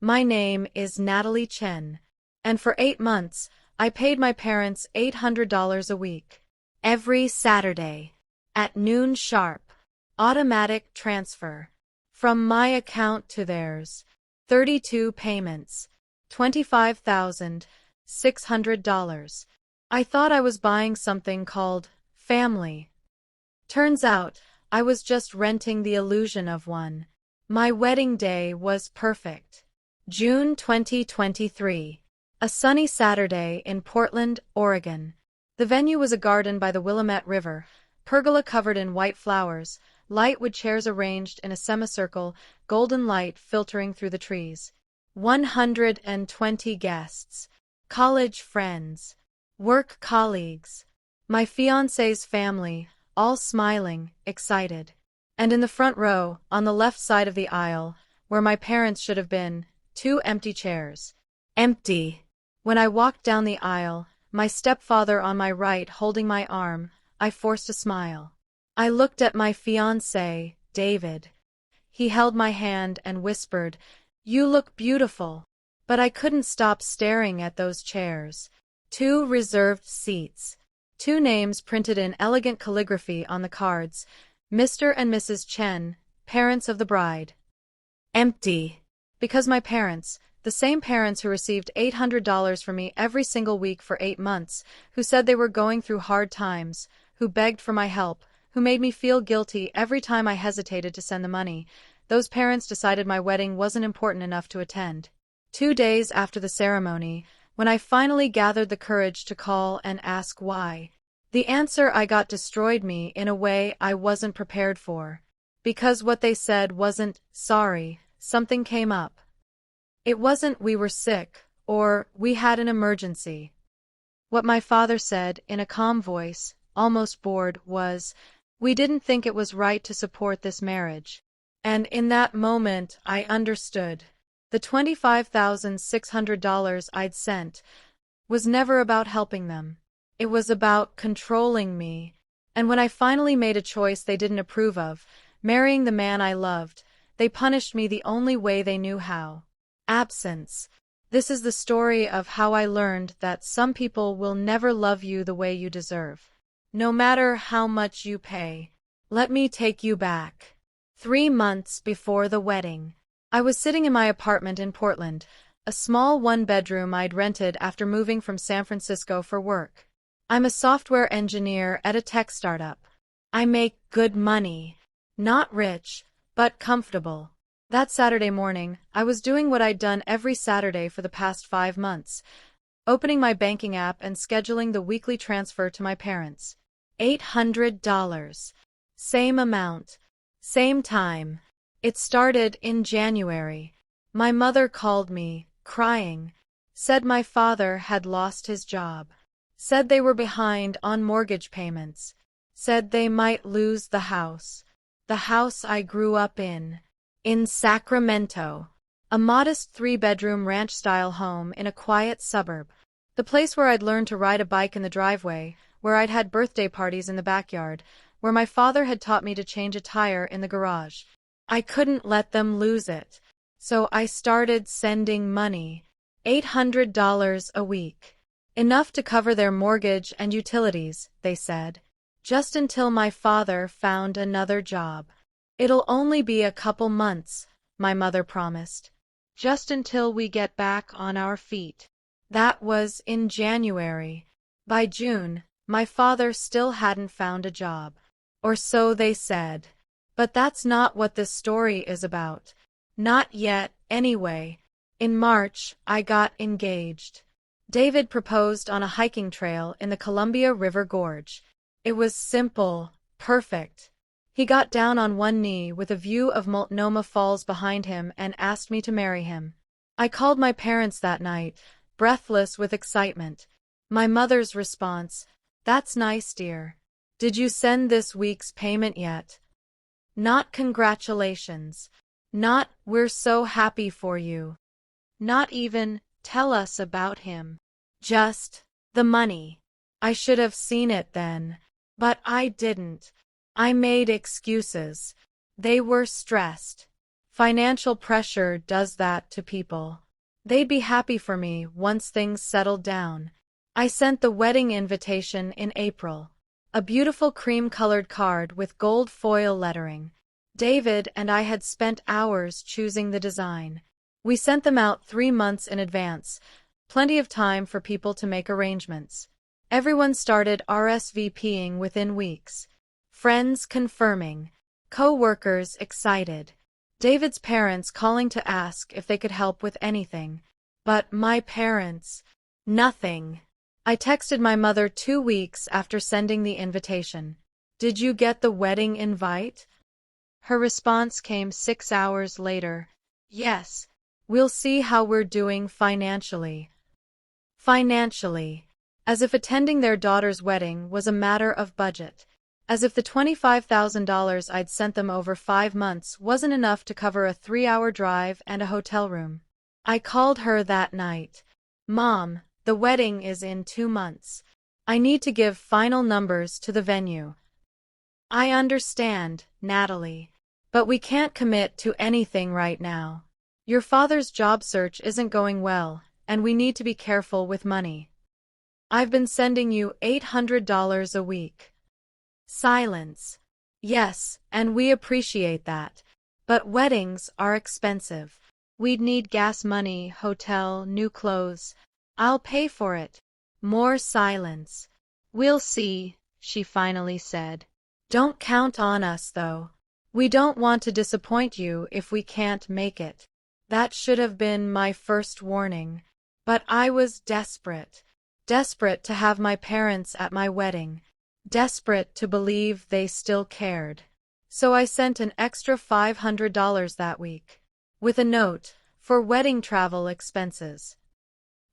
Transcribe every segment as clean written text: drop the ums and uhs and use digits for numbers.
My name is Natalie Chen, and for 8 months, I paid my parents $800 a week. Every Saturday. At noon sharp. Automatic transfer. From my account to theirs. 32 payments. $25,600. I thought I was buying something called family. Turns out, I was just renting the illusion of one. My wedding day was perfect. June 2023. A sunny Saturday in Portland, Oregon. The venue was a garden by the Willamette River, pergola covered in white flowers, light wood chairs arranged in a semicircle, golden light filtering through the trees. 120 guests. College friends. Work colleagues. My fiancé's family, all smiling, excited. And in the front row, on the left side of the aisle, where my parents should have been, 2 empty chairs. Empty. When I walked down the aisle, my stepfather on my right holding my arm, I forced a smile. I looked at my fiancé, David. He held my hand and whispered, "You look beautiful." But I couldn't stop staring at those chairs. 2 reserved seats. 2 names printed in elegant calligraphy on the cards, Mr. and Mrs. Chen, parents of the bride. Empty. Because my parents, the same parents who received $800 from me every single week for 8 months, who said they were going through hard times, who begged for my help, who made me feel guilty every time I hesitated to send the money, those parents decided my wedding wasn't important enough to attend. 2 days after the ceremony, when I finally gathered the courage to call and ask why, the answer I got destroyed me in a way I wasn't prepared for. Because what they said wasn't, "Sorry, something came up." It wasn't, "We were sick," or "We had an emergency." What my father said, in a calm voice, almost bored, was, "We didn't think it was right to support this marriage." And in that moment, I understood. The $25,600 I'd sent was never about helping them. It was about controlling me. And when I finally made a choice they didn't approve of, marrying the man I loved, they punished me the only way they knew how. Absence. This is the story of how I learned that some people will never love you the way you deserve. No matter how much you pay. Let me take you back. 3 months before the wedding. I was sitting in my apartment in Portland, a small 1-bedroom I'd rented after moving from San Francisco for work. I'm a software engineer at a tech startup. I make good money. Not rich, but comfortable. That Saturday morning, I was doing what I'd done every Saturday for the past 5 months, opening my banking app and scheduling the weekly transfer to my parents. $800. Same amount. Same time. It started in January. My mother called me, crying, said my father had lost his job, said they were behind on mortgage payments, said they might lose the house I grew up in Sacramento. A modest 3-bedroom ranch-style home in a quiet suburb. The place where I'd learned to ride a bike in the driveway, where I'd had birthday parties in the backyard, where my father had taught me to change a tire in the garage. I couldn't let them lose it. So I started sending money. $800 a week. Enough to cover their mortgage and utilities, they said. Just until my father found another job. It'll only be a couple months, my mother promised. Just until we get back on our feet. That was in January. By June, my father still hadn't found a job. Or so they said. But that's not what this story is about. Not yet, anyway. In March, I got engaged. David proposed on a hiking trail in the Columbia River Gorge. It was simple, perfect. He got down on one knee with a view of Multnomah Falls behind him and asked me to marry him. I called my parents that night, breathless with excitement. My mother's response, "That's nice, dear. Did you send this week's payment yet?" Not congratulations. Not, "We're so happy for you." Not even, "Tell us about him." Just, the money. I should have seen it then. But I didn't. I made excuses. They were stressed. Financial pressure does that to people. They'd be happy for me once things settled down. I sent the wedding invitation in April. A beautiful cream-colored card with gold foil lettering. David and I had spent hours choosing the design. We sent them out 3 months in advance, plenty of time for people to make arrangements. Everyone started RSVPing within weeks. Friends confirming. Co-workers excited. David's parents calling to ask if they could help with anything. But my parents, nothing. I texted my mother 2 weeks after sending the invitation. Did you get the wedding invite? Her response came 6 hours later. Yes. We'll see how we're doing financially. Financially. As if attending their daughter's wedding was a matter of budget. As if the $25,000 I'd sent them over 5 months wasn't enough to cover a 3-hour drive and a hotel room. I called her that night. Mom, the wedding is in 2 months. I need to give final numbers to the venue. I understand, Natalie. But we can't commit to anything right now. Your father's job search isn't going well, and we need to be careful with money. I've been sending you $800 a week. Silence. Yes, and we appreciate that. But weddings are expensive. We'd need gas money, hotel, new clothes. I'll pay for it. More silence. We'll see, she finally said. Don't count on us, though. We don't want to disappoint you if we can't make it. That should have been my first warning. But I was desperate. Desperate to have my parents at my wedding. Desperate to believe they still cared. So I sent an extra $500 that week. With a note, for wedding travel expenses.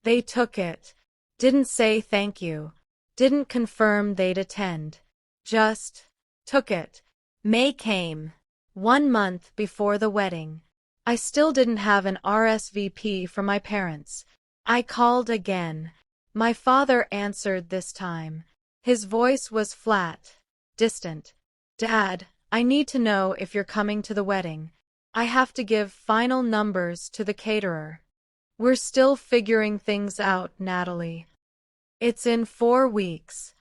They took it. Didn't say thank you. Didn't confirm they'd attend. Just took it. May came. 1 month before the wedding. I still didn't have an RSVP from my parents. I called again. My father answered this time. His voice was flat, distant. Dad, I need to know if you're coming to the wedding. I have to give final numbers to the caterer. We're still figuring things out, Natalie. It's in 4 weeks.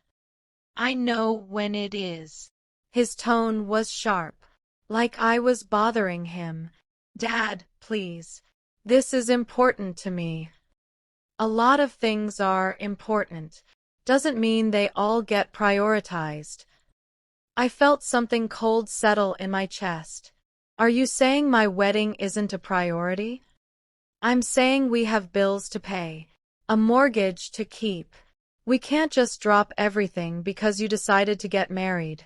I know when it is. His tone was sharp, like I was bothering him. Dad, please. This is important to me. A lot of things are important. Doesn't mean they all get prioritized. I felt something cold settle in my chest. Are you saying my wedding isn't a priority? I'm saying we have bills to pay, a mortgage to keep. We can't just drop everything because you decided to get married.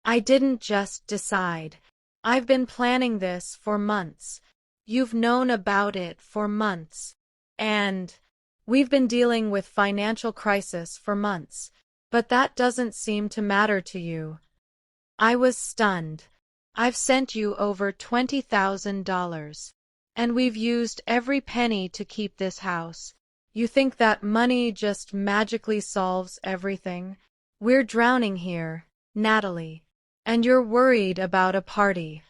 I didn't just decide. I've been planning this for months. You've known about it for months. And we've been dealing with financial crisis for months. But that doesn't seem to matter to you. I was stunned. I've sent you over $20,000. And we've used every penny to keep this house. You think that money just magically solves everything? We're drowning here, Natalie. And you're worried about a party.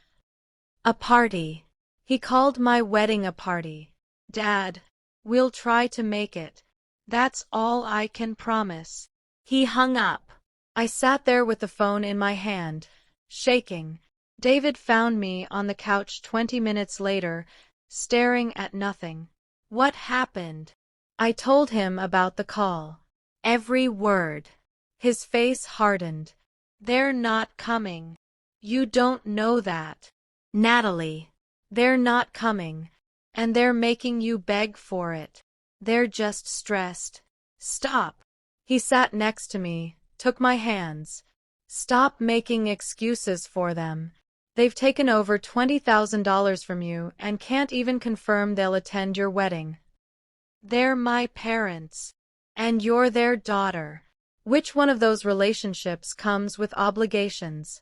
A party. He called my wedding a party. Dad, we'll try to make it. That's all I can promise. He hung up. I sat there with the phone in my hand, shaking. David found me on the couch 20 minutes later, staring at nothing. What happened? I told him about the call. Every word. His face hardened. They're not coming. You don't know that. Natalie. They're not coming. And they're making you beg for it. They're just stressed. Stop. He sat next to me, took my hands. Stop making excuses for them. They've taken over $20,000 from you and can't even confirm they'll attend your wedding. They're my parents. And you're their daughter. Which one of those relationships comes with obligations?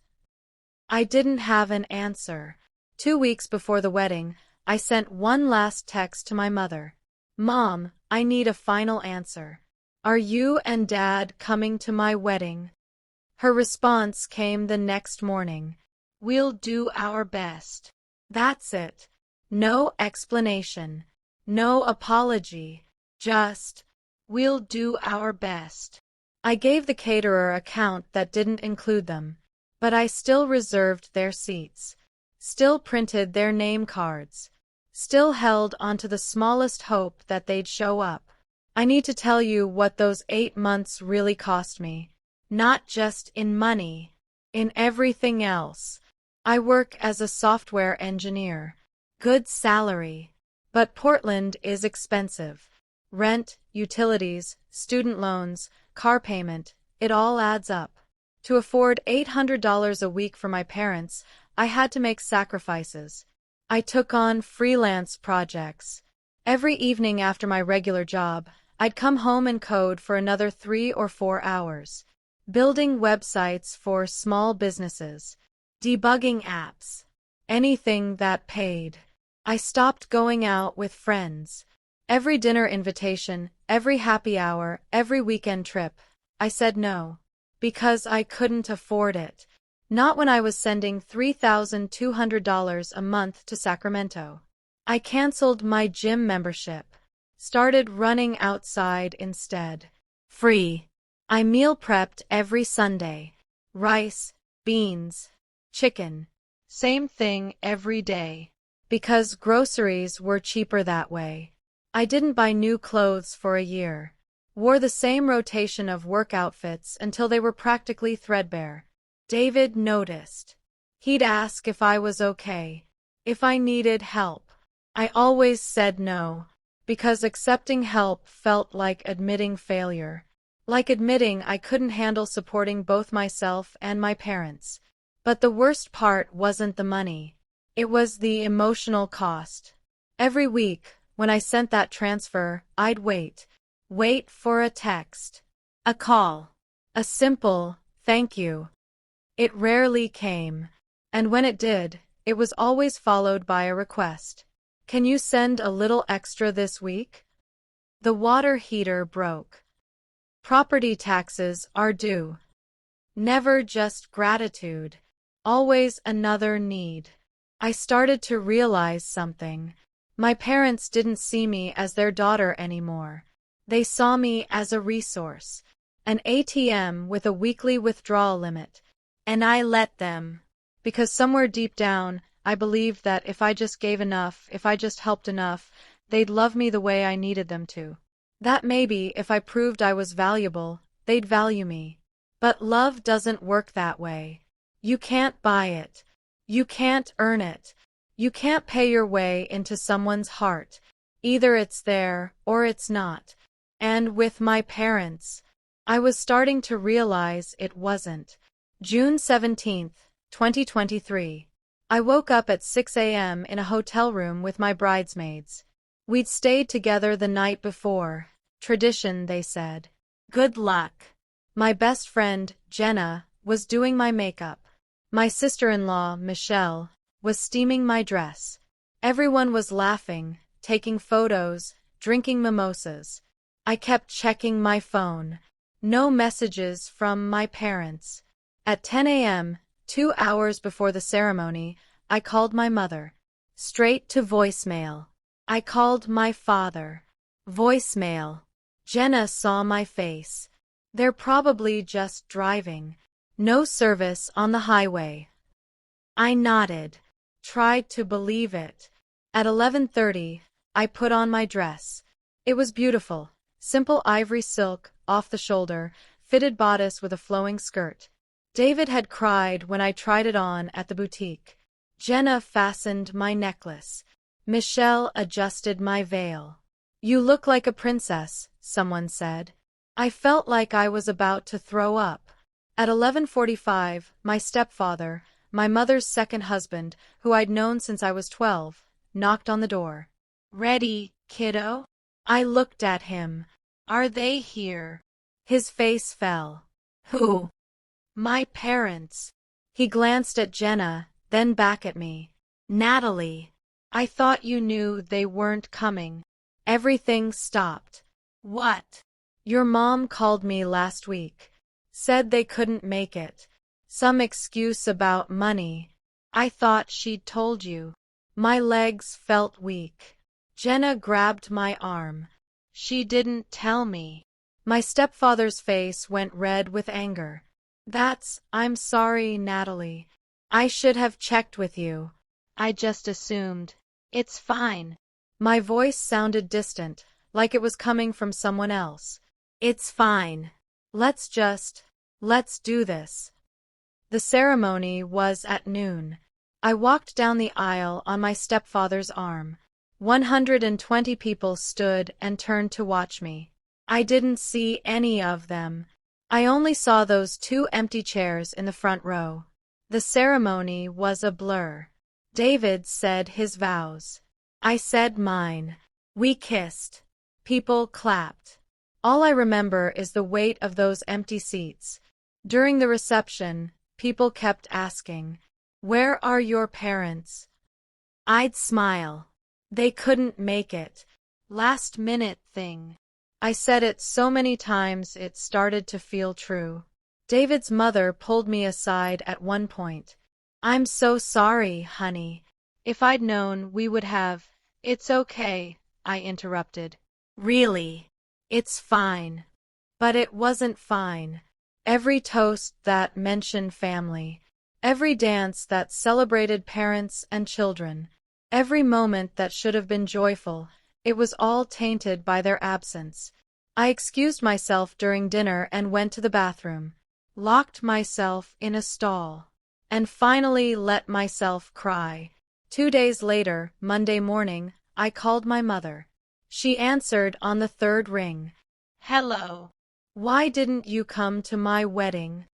I didn't have an answer. 2 weeks before the wedding, I sent one last text to my mother. Mom, I need a final answer. Are you and Dad coming to my wedding? Her response came the next morning. We'll do our best. That's it. No explanation. No apology. Just, we'll do our best. I gave the caterer a count that didn't include them, but I still reserved their seats, still printed their name cards, still held onto the smallest hope that they'd show up. I need to tell you what those 8 months really cost me. Not just in money, in everything else. I work as a software engineer. Good salary. But Portland is expensive. Rent, utilities, student loans, car payment, it all adds up. To afford $800 a week for my parents, I had to make sacrifices. I took on freelance projects. Every evening after my regular job, I'd come home and code for another 3 or 4 hours. Building websites for small businesses. Debugging apps. Anything that paid. I stopped going out with friends. Every dinner invitation, every happy hour, every weekend trip, I said no. Because I couldn't afford it. Not when I was sending $3,200 a month to Sacramento. I canceled my gym membership. Started running outside instead. Free. I meal prepped every Sunday. Rice, beans, chicken. Same thing every day. Because groceries were cheaper that way. I didn't buy new clothes for a year. Wore the same rotation of work outfits until they were practically threadbare. David noticed. He'd ask if I was okay, if I needed help. I always said no, because accepting help felt like admitting failure. Like admitting I couldn't handle supporting both myself and my parents. But the worst part wasn't the money. It was the emotional cost. Every week, when I sent that transfer, I'd wait for a text, a call, a simple, thank you. It rarely came, and when it did, it was always followed by a request. Can you send a little extra this week? The water heater broke. Property taxes are due. Never just gratitude, always another need. I started to realize something. My parents didn't see me as their daughter anymore. They saw me as a resource, an ATM with a weekly withdrawal limit. And I let them. Because somewhere deep down, I believed that if I just gave enough, if I just helped enough, they'd love me the way I needed them to. That maybe if I proved I was valuable, they'd value me. But love doesn't work that way. You can't buy it. You can't earn it. You can't pay your way into someone's heart. Either it's there or it's not. And with my parents, I was starting to realize it wasn't. June 17th, 2023. I woke up at 6 a.m. in a hotel room with my bridesmaids. We'd stayed together the night before. Tradition, they said. Good luck. My best friend, Jenna, was doing my makeup. My sister-in-law, Michelle, was steaming my dress. Everyone was laughing, taking photos, drinking mimosas. I kept checking my phone. No messages from my parents. At 10 a.m., 2 hours before the ceremony, I called my mother. Straight to voicemail. I called my father. Voicemail. Jenna saw my face. They're probably just driving. No service on the highway. I nodded. Tried to believe it. At 11:30, I put on my dress. It was beautiful. Simple ivory silk, off the shoulder, fitted bodice with a flowing skirt. David had cried when I tried it on at the boutique. Jenna fastened my necklace. Michelle adjusted my veil. You look like a princess, someone said. I felt like I was about to throw up. At 11:45, my stepfather, my mother's second husband, who I'd known since I was 12, knocked on the door. Ready, kiddo? I looked at him. Are they here? His face fell. Who? My parents. He glanced at Jenna, then back at me. Natalie. I thought you knew they weren't coming. Everything stopped. What? Your mom called me last week. Said they couldn't make it. Some excuse about money. I thought she'd told you. My legs felt weak. Jenna grabbed my arm. She didn't tell me. My stepfather's face went red with anger. I'm sorry, Natalie. I should have checked with you. I just assumed. It's fine. My voice sounded distant, like it was coming from someone else. It's fine. Let's do this. The ceremony was at noon. I walked down the aisle on my stepfather's arm. 120 people stood and turned to watch me. I didn't see any of them. I only saw those 2 empty chairs in the front row. The ceremony was a blur. David said his vows. I said mine. We kissed. People clapped. All I remember is the weight of those empty seats. During the reception, people kept asking, "Where are your parents?" I'd smile. They couldn't make it. Last minute thing. I said it so many times it started to feel true. David's mother pulled me aside at one point. "I'm so sorry, honey. If I'd known, we would have—" "It's okay," I interrupted. "Really? It's fine." But it wasn't fine. Every toast that mentioned family, every dance that celebrated parents and children, every moment that should have been joyful, it was all tainted by their absence. I excused myself during dinner and went to the bathroom, locked myself in a stall, and finally let myself cry. 2 days later, Monday morning, I called my mother. She answered on the 3rd ring. "Hello. Why didn't you come to my wedding?"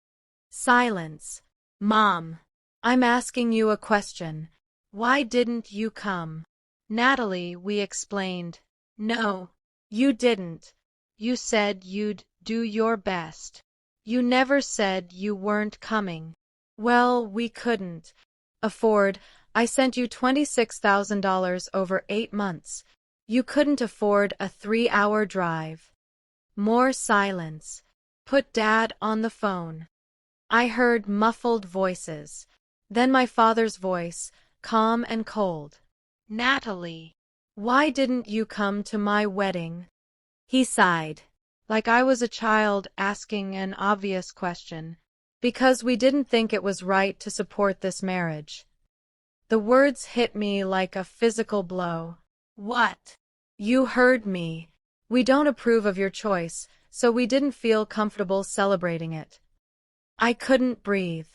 Silence. "Mom, I'm asking you a question. Why didn't you come?" "Natalie," we explained. "No, you didn't. You said you'd do your best. You never said you weren't coming." "Well, we couldn't afford. I sent you $26,000 over 8 months. You couldn't afford a 3-hour drive." More silence. "Put Dad on the phone." I heard muffled voices. Then my father's voice, calm and cold. "Natalie, why didn't you come to my wedding?" He sighed, like I was a child asking an obvious question. "Because we didn't think it was right to support this marriage." The words hit me like a physical blow. "What?" "You heard me. We don't approve of your choice, so we didn't feel comfortable celebrating it." I couldn't breathe.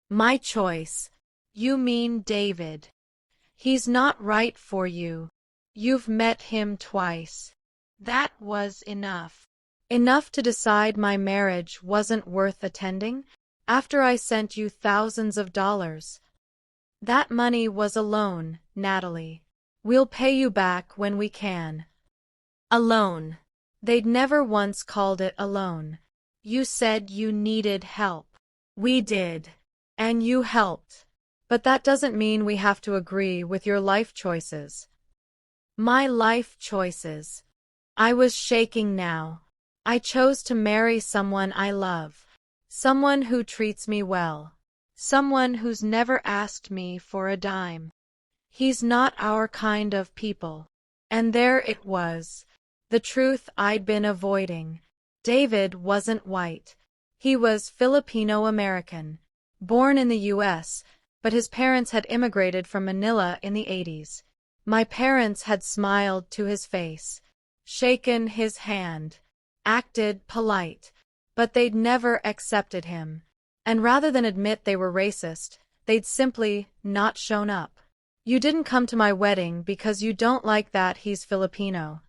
"My choice? You mean David? He's not right for you. You've met him twice." That was enough. Enough to decide my marriage wasn't worth attending, after I sent you thousands of dollars. "That money was a loan, Natalie. We'll pay you back when we can." A loan. They'd never once called it a loan. "You said you needed help." "We did. And you helped. But that doesn't mean we have to agree with your life choices." My life choices. I was shaking now. I chose to marry someone I love. Someone who treats me well. Someone who's never asked me for a dime. He's not our kind of people. And there it was. The truth I'd been avoiding. David wasn't white. He was Filipino-American. Born in the U.S., but his parents had immigrated from Manila in the 80s. My parents had smiled to his face, shaken his hand, acted polite, but they'd never accepted him. And rather than admit they were racist, they'd simply not shown up. "You didn't come to my wedding because you don't like that he's Filipino."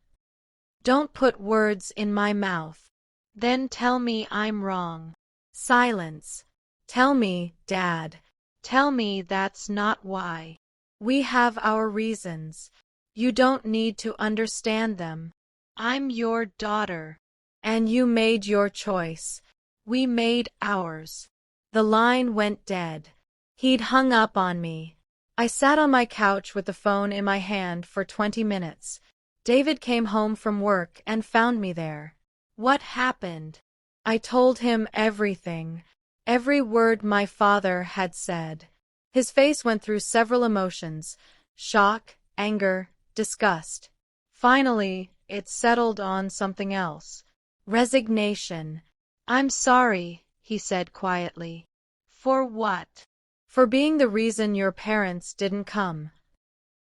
Don't put words in my mouth. Then tell me I'm wrong. Silence. "Tell me, Dad. Tell me that's not why." "We have our reasons. You don't need to understand them. I'm your daughter. And you made your choice. We made ours." The line went dead. He'd hung up on me. I sat on my couch with the phone in my hand for 20 minutes. David came home from work and found me there. "What happened?" I told him everything. Every word my father had said. His face went through several emotions: shock, anger, disgust. Finally, it settled on something else. Resignation. "I'm sorry," he said quietly. "For what?" "For being the reason your parents didn't come."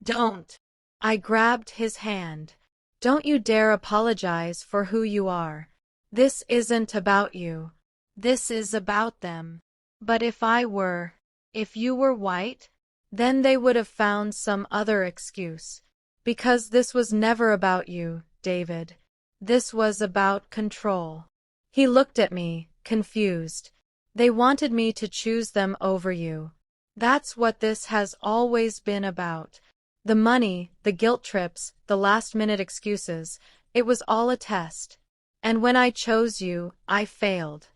"Don't." I grabbed his hand. "Don't you dare apologize for who you are. This isn't about you. This is about them. But if you were white, then they would have found some other excuse. Because this was never about you, David. This was about control." He looked at me, confused. "They wanted me to choose them over you. That's what this has always been about. The money, the guilt trips, the last-minute excuses, it was all a test. And when I chose you, I failed."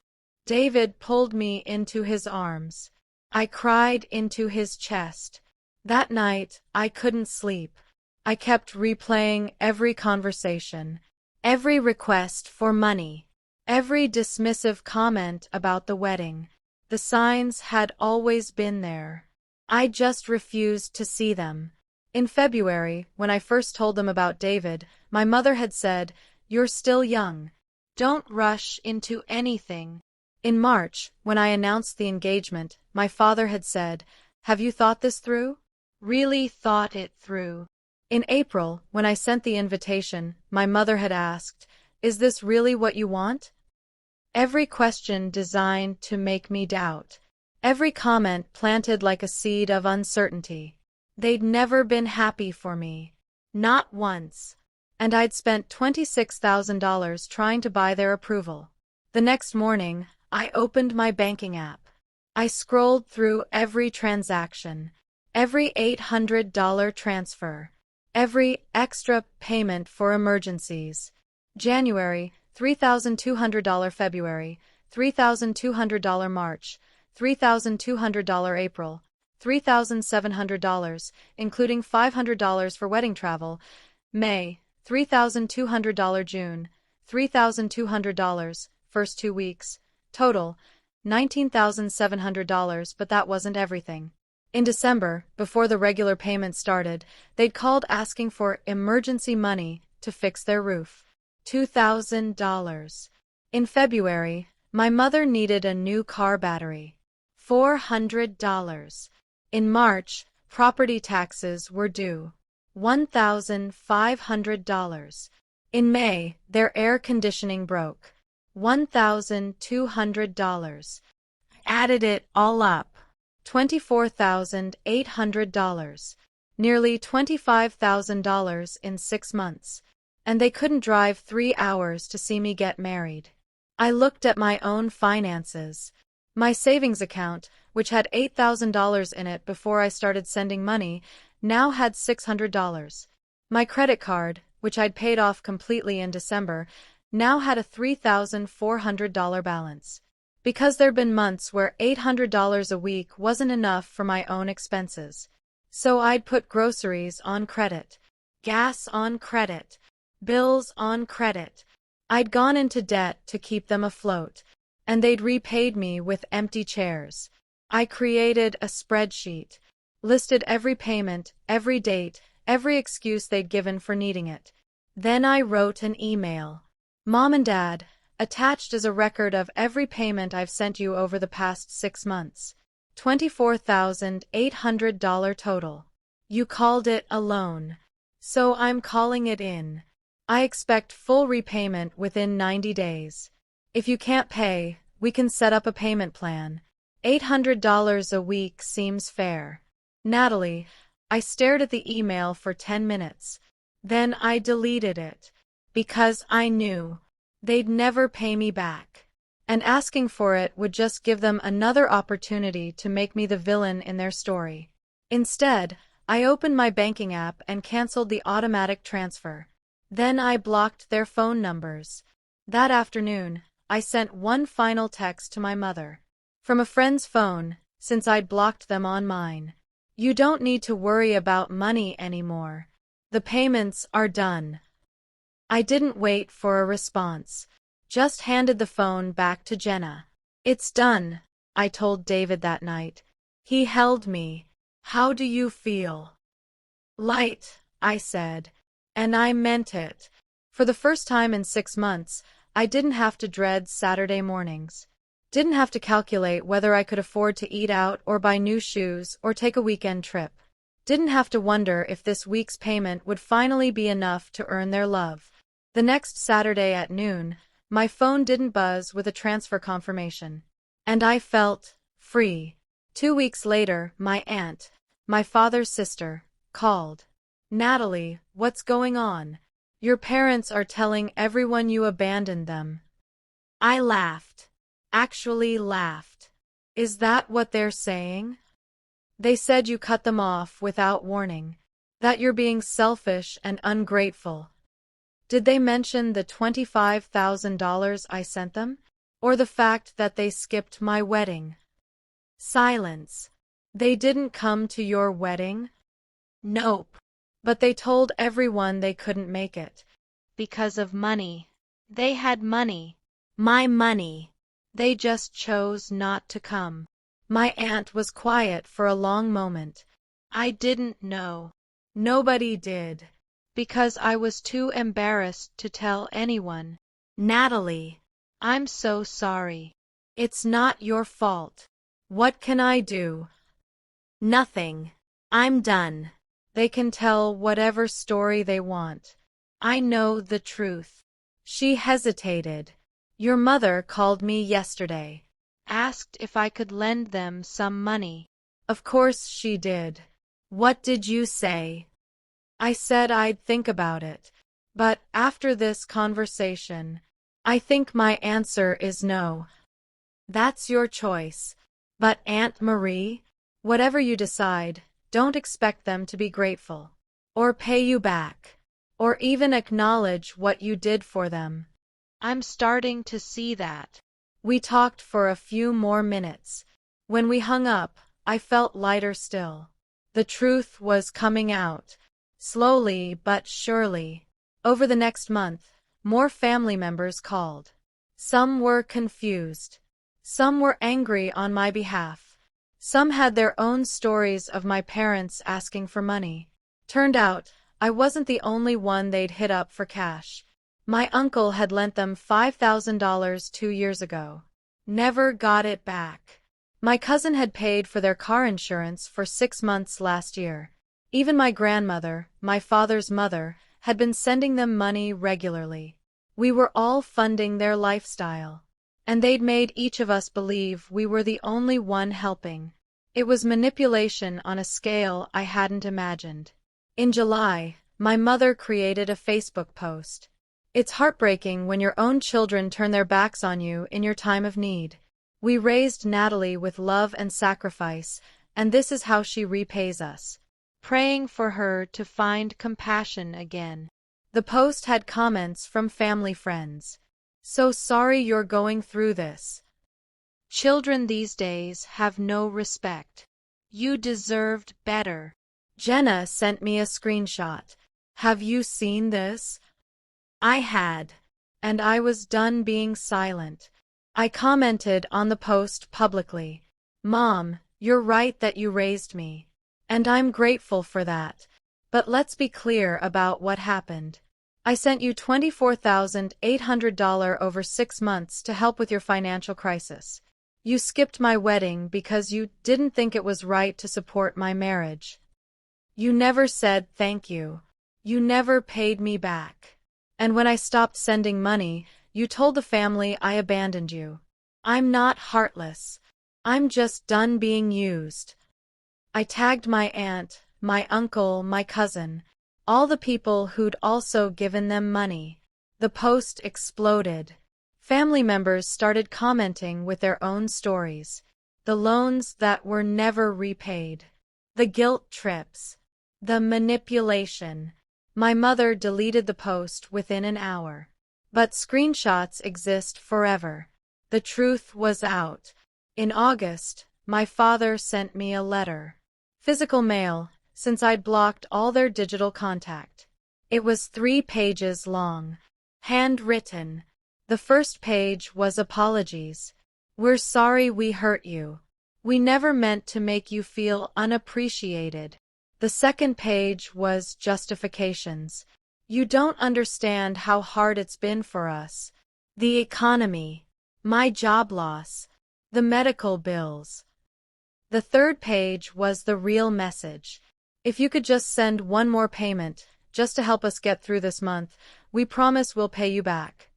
David pulled me into his arms. I cried into his chest. That night, I couldn't sleep. I kept replaying every conversation, every request for money, every dismissive comment about the wedding. The signs had always been there. I just refused to see them. In February, when I first told them about David, my mother had said, "You're still young. Don't rush into anything." In March, when I announced the engagement, my father had said, "Have you thought this through?" Really thought it through. In April, when I sent the invitation, my mother had asked, "Is this really what you want?" Every question designed to make me doubt. Every comment planted like a seed of uncertainty. They'd never been happy for me. Not once. And I'd spent $26,000 trying to buy their approval. The next morning, I opened my banking app. I scrolled through every transaction, every $800 transfer, every extra payment for emergencies. January, $3,200 February, $3,200 March, $3,200 April, $3,700, including $500 for wedding travel. May, $3,200 June, $3,200, first 2 weeks. Total, $19,700, but that wasn't everything. In December, before the regular payment started, they'd called asking for emergency money to fix their roof. $2,000. In February, my mother needed a new car battery. $400. In March, property taxes were due. $1,500. In May, their air conditioning broke. $1,200. Added it all up. $24,800. Nearly $25,000 in 6 months. And they couldn't drive 3 hours to see me get married. I looked at my own finances. My savings account, which had $8,000 in it before I started sending money, now had $600. My credit card, which I'd paid off completely in December, now had a $3,400 balance. Because there'd been months where $800 a week wasn't enough for my own expenses. So I'd put groceries on credit, gas on credit, bills on credit. I'd gone into debt to keep them afloat, and they'd repaid me with empty chairs. I created a spreadsheet, listed every payment, every date, every excuse they'd given for needing it. Then I wrote an email. "Mom and Dad, attached is a record of every payment I've sent you over the past 6 months. $24,800 total. You called it a loan. So I'm calling it in. I expect full repayment within 90 days. If you can't pay, we can set up a payment plan. $800 a week seems fair." Natalie, I stared at the email for 10 minutes. Then I deleted it. Because I knew they'd never pay me back. And asking for it would just give them another opportunity to make me the villain in their story. Instead, I opened my banking app and canceled the automatic transfer. Then I blocked their phone numbers. That afternoon, I sent one final text to my mother. From a friend's phone, since I'd blocked them on mine. "You don't need to worry about money anymore. The payments are done." I didn't wait for a response. Just handed the phone back to Jenna. "It's done," I told David that night. He held me. "How do you feel?" Light, I said. And I meant it. For the first time in 6 months, I didn't have to dread Saturday mornings. Didn't have to calculate whether I could afford to eat out or buy new shoes or take a weekend trip. Didn't have to wonder if this week's payment would finally be enough to earn their love. The next Saturday at noon, my phone didn't buzz with a transfer confirmation. And I felt free. 2 weeks later, my aunt, my father's sister, called. Natalie, what's going on? Your parents are telling everyone you abandoned them. I laughed. Actually laughed. Is that what they're saying? They said you cut them off without warning. That you're being selfish and ungrateful. Did they mention the $25,000 I sent them? Or the fact that they skipped my wedding? Silence. They didn't come to your wedding? Nope. But they told everyone they couldn't make it. Because of money. They had money. My money. They just chose not to come. My aunt was quiet for a long moment. I didn't know. Nobody did. Because I was too embarrassed to tell anyone. Natalie, I'm so sorry. It's not your fault. What can I do? Nothing. I'm done. They can tell whatever story they want. I know the truth. She hesitated. Your mother called me yesterday. Asked if I could lend them some money. Of course she did. What did you say? I said I'd think about it. But after this conversation, I think my answer is no. That's your choice. But Aunt Marie, whatever you decide, don't expect them to be grateful, or pay you back, or even acknowledge what you did for them. I'm starting to see that. We talked for a few more minutes. When we hung up, I felt lighter still. The truth was coming out, slowly but surely. Over the next month, more family members called. Some were confused. Some were angry on my behalf. Some had their own stories of my parents asking for money. Turned out, I wasn't the only one they'd hit up for cash. My uncle had lent them $5,000 2 years ago. Never got it back. My cousin had paid for their car insurance for 6 months last year. Even my grandmother, my father's mother, had been sending them money regularly. We were all funding their lifestyle. And they'd made each of us believe we were the only one helping. It was manipulation on a scale I hadn't imagined. In July, my mother created a Facebook post. It's heartbreaking when your own children turn their backs on you in your time of need. We raised Natalie with love and sacrifice, and this is how she repays us. Praying for her to find compassion again. The post had comments from family friends. So sorry you're going through this. Children these days have no respect. You deserved better. Jenna sent me a screenshot. Have you seen this? I had. And I was done being silent. I commented on the post publicly. Mom, you're right that you raised me. And I'm grateful for that. But let's be clear about what happened. I sent you $24,800 over 6 months to help with your financial crisis. You skipped my wedding because you didn't think it was right to support my marriage. You never said thank you. You never paid me back. And when I stopped sending money, you told the family I abandoned you. I'm not heartless. I'm just done being used. I tagged my aunt, my uncle, my cousin, all the people who'd also given them money. The post exploded. Family members started commenting with their own stories. The loans that were never repaid. The guilt trips. The manipulation. My mother deleted the post within an hour. But screenshots exist forever. The truth was out. In August, my father sent me a letter. Physical mail, since I'd blocked all their digital contact. It was 3 pages long. Handwritten. The first page was apologies. We're sorry we hurt you. We never meant to make you feel unappreciated. The second page was justifications. You don't understand how hard it's been for us. The economy, my job loss, the medical bills. The third page was the real message. If you could just send one more payment, just to help us get through this month, we promise we'll pay you back.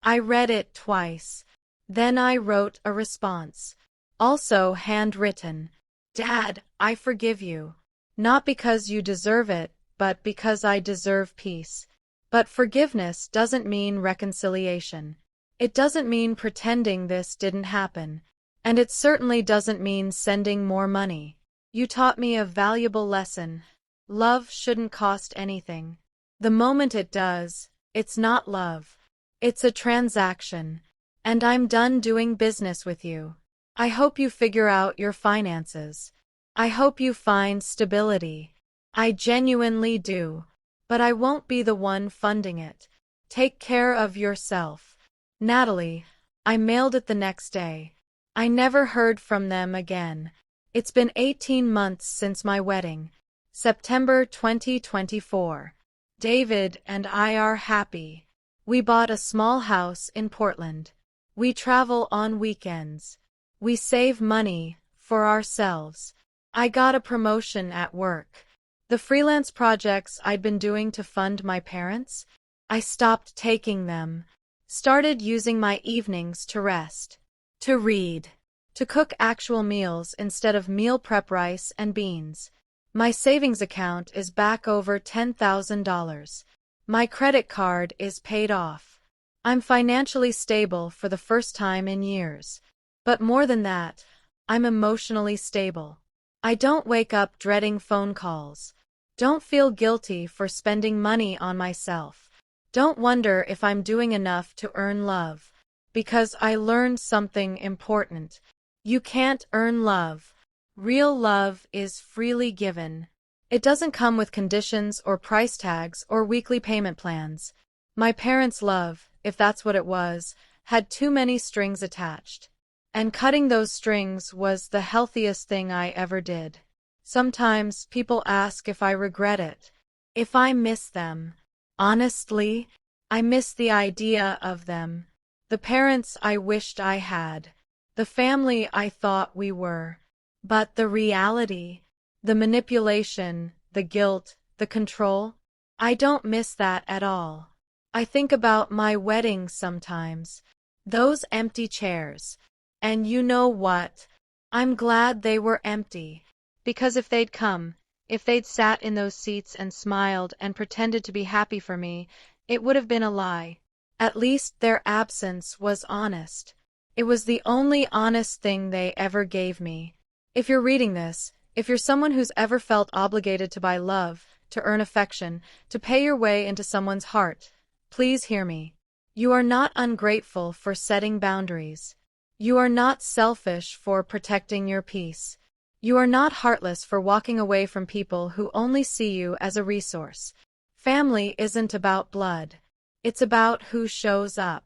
I read it twice. Then I wrote a response. Also handwritten. Dad, I forgive you. Not because you deserve it, but because I deserve peace. But forgiveness doesn't mean reconciliation. It doesn't mean pretending this didn't happen. And it certainly doesn't mean sending more money. You taught me a valuable lesson. Love shouldn't cost anything. The moment it does, it's not love. It's a transaction. And I'm done doing business with you. I hope you figure out your finances. I hope you find stability. I genuinely do. But I won't be the one funding it. Take care of yourself. Natalie. I mailed it the next day. I never heard from them again. It's been 18 months since my wedding. September 2024. David and I are happy. We bought a small house in Portland. We travel on weekends. We save money for ourselves. I got a promotion at work. The freelance projects I'd been doing to fund my parents, I stopped taking them. Started using my evenings to rest, to read, to cook actual meals instead of meal prep rice and beans. My savings account is back over $10,000. My credit card is paid off. I'm financially stable for the first time in years. But more than that, I'm emotionally stable. I don't wake up dreading phone calls. Don't feel guilty for spending money on myself. Don't wonder if I'm doing enough to earn love. Because I learned something important. You can't earn love. Real love is freely given. It doesn't come with conditions or price tags or weekly payment plans. My parents' love, if that's what it was, had too many strings attached. And cutting those strings was the healthiest thing I ever did. Sometimes people ask if I regret it, if I miss them. Honestly, I miss the idea of them. The parents I wished I had. The family I thought we were. But the reality, the manipulation, the guilt, the control, I don't miss that at all. I think about my wedding sometimes. Those empty chairs. And you know what? I'm glad they were empty. Because if they'd come, if they'd sat in those seats and smiled and pretended to be happy for me, it would have been a lie. At least their absence was honest. It was the only honest thing they ever gave me. If you're reading this, if you're someone who's ever felt obligated to buy love, to earn affection, to pay your way into someone's heart, please hear me. You are not ungrateful for setting boundaries. You are not selfish for protecting your peace. You are not heartless for walking away from people who only see you as a resource. Family isn't about blood. It's about who shows up,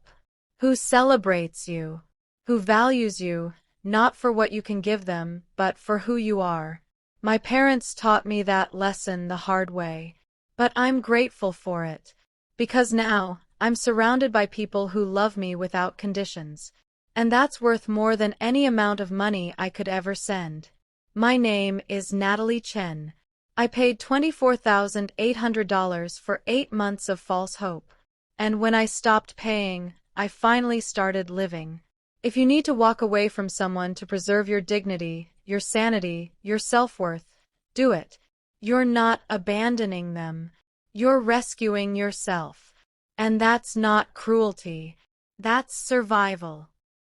who celebrates you, who values you, not for what you can give them, but for who you are. My parents taught me that lesson the hard way, but I'm grateful for it, because now I'm surrounded by people who love me without conditions, and that's worth more than any amount of money I could ever send. My name is Natalie Chen. I paid $24,800 for 8 months of false hope. And when I stopped paying, I finally started living. If you need to walk away from someone to preserve your dignity, your sanity, your self-worth, do it. You're not abandoning them. You're rescuing yourself. And that's not cruelty. That's survival.